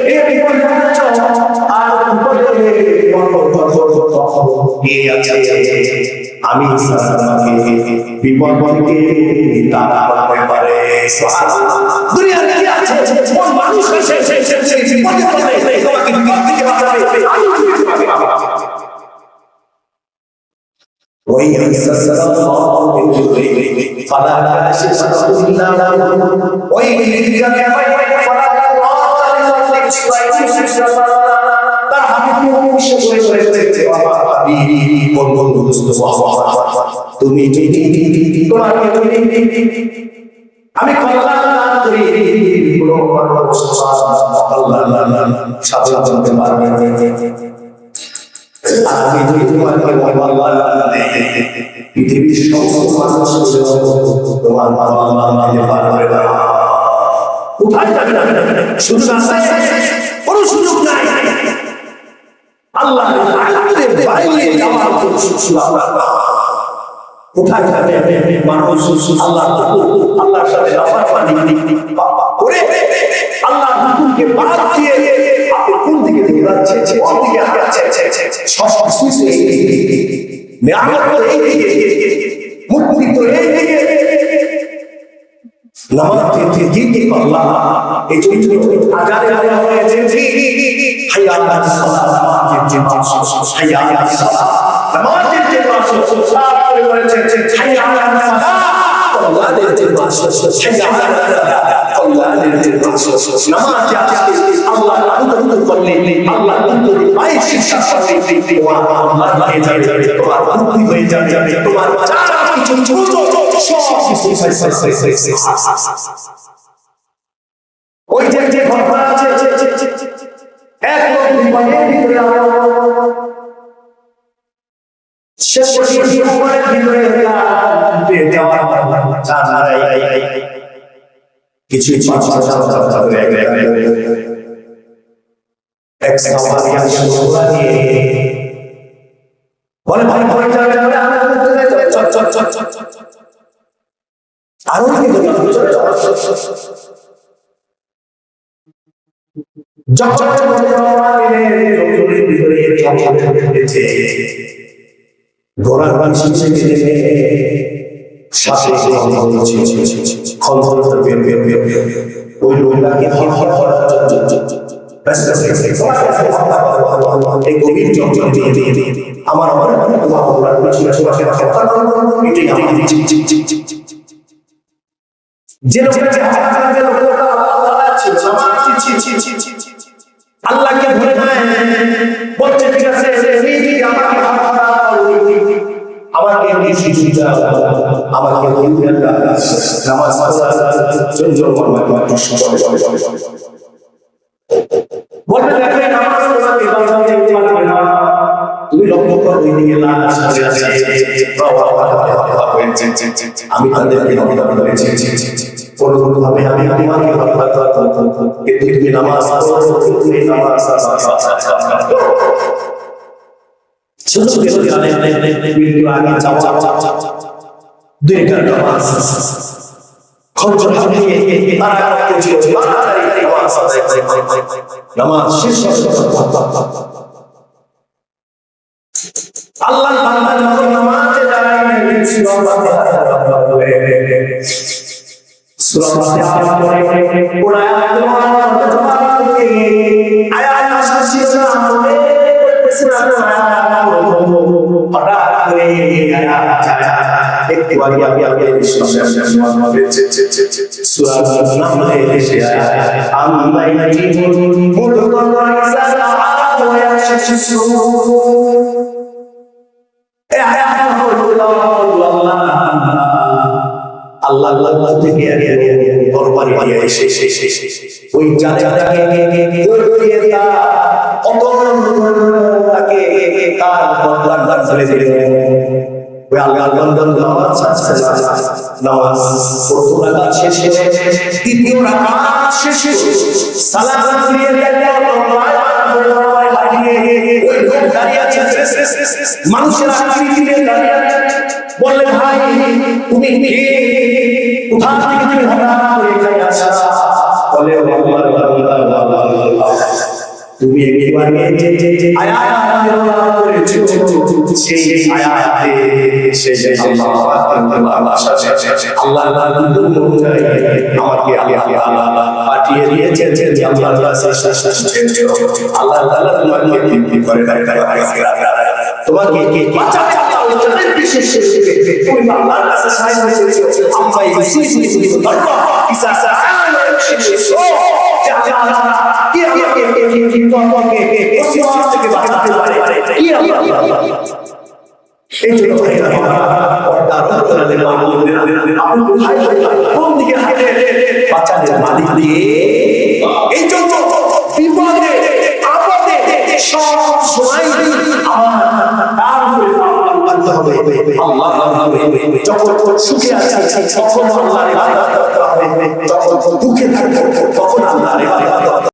এই বিপদে পড়েছ আর বিপদে আমি বিপদ থেকে তারা করতে পারে। দুনিয়ার কি আছে কোন মানুষ বিপদে পড়বে তোমাকে বিপদ থেকে বাঁচাবে আমি وإن يمسسك الله بضر فلا كاشف له إلا هو وإن يردك بخير فلا راد لفضله তার হাবিব শেষ হয়ে গেছে বন্ধু তুমি তোমাকে আমি কল্যাণ করি আল্লাহ সাথে চলতে পারবে আমি যদি তোমাকে পৃথিবীর সমস্ত মানুষ তোমার মানতে পারবে না কোথায় যাবে না শুধু রাস্তায় কোনো সুযোগ নাই আল্লাহ আল্লাহর বাইরে যাওয়ার কোনো সুযোগ না কোথায় যাবে মানুষ আল্লাহর সাথে লাফালাফি করে আল্লাহর হুকুমকে বাদ দিয়ে আপনি কোন দিকে যাচ্ছে কোন দিকে হাঁটছে সব কিছু এই নিয়ামত এই দিকে মুক্তি তো এই দিকে নামাজ দিতে আল্লাহ এই যে আজারে হয়েছে হাইয়া আলাস সালাত হাইয়া আলাস সালাত নামাজের যে পাশে সারা করেছে হাইয়া আলাস সালাত আল্লাহর যে পাশে হাইয়া আলাস সালাত আল্লাহর যে পাশে নামাজ আছে আল্লাহ আনুগত্য করলে আল্লাহ তোমার পায়ে শিক্ষা করবে তোমার আল্লাহ হয়ে যাবে তোমার মুক্তি হয়ে যাবে তোমার যা কিছু সব কিছু ওই যে ঘটনা আছে এক লোক বিমানের ভিতরে শেষ বিমানের ভিতরে দেওয়ার কিছু এক সাওয়ারিয়া শুরু নিয়ে বলে ভাই ভাই চল আরো কি ঘোড়ার শিখে গেলে সাথে ওই লোকটাকে আমার আল্লাহকে ধরে বলছে ঠিক আছে আমাকে তুমি লক্ষ্য করো আমি তাদেরকে কোনোভাবে আমি কিন্তু তুমি নামাজ আল্লাহ নামাজে দাঁড়ায় সূরা ফাতিহা পড়ে পুরো আয়াত আসছে হঠাৎ করে একটু আগে সূরা নামলে এসে আম্মা ইয়াজিবুল মুদরা ইসা ওয়া ইয়াশশু এই আয়াত হলো আল্লাহ আল্লাহ থেকে দরবারে নিয়ে এসে ওই জায়গাটাকে দিয়ে দেয়া অতকে তার বদলা ফেলে দিলেন ওই আল্লাহ নামাজ নামাজ প্রথম রাকাত শেষে দ্বিতীয় রাকাত শেষে সালাত ফিরিয়ে দেয়া ওই লোক দাঁড়িয়ে আছে মানুষের আকৃতি দিয়ে দাঁড়িয়ে আছে বললে ভাই তুমি কে কোথা থেকে তুমি হঠাৎ করে এখানে আসা বলে আল্লাহ তুমি একবার আয়াত তেলাওয়াত করেছো, সেই আয়াতে সেই আল্লাহ আমাকে আল্লাহ পাঠিয়ে দিয়েছেন যে আল্লাহর কাছে আল্লাহ তাআলা তোমাকে তৃপ্তি করে তোমাকে বাঁচাতে আল্লাহর বিশেষ তুমি আল্লাহর কাছে সাহায্য চেয়েছো। আমরা এই আল্লাহ ইসা কি আমাকে মুসিবত থেকে বাঁচাতে পারে কি এই জন্য আপনি কোন দিকে হাঁটে বাঁচাতে মালিক দিয়ে। এই জন্য বিপদে আপদে সব সময় আমার তার উপরে আল্লাহ হবে। যখন সুখে আছে তখন আল্লাহর ইবাদত করতে হবে, যখন দুঃখে থাকবে তখন আল্লাহর ইবাদত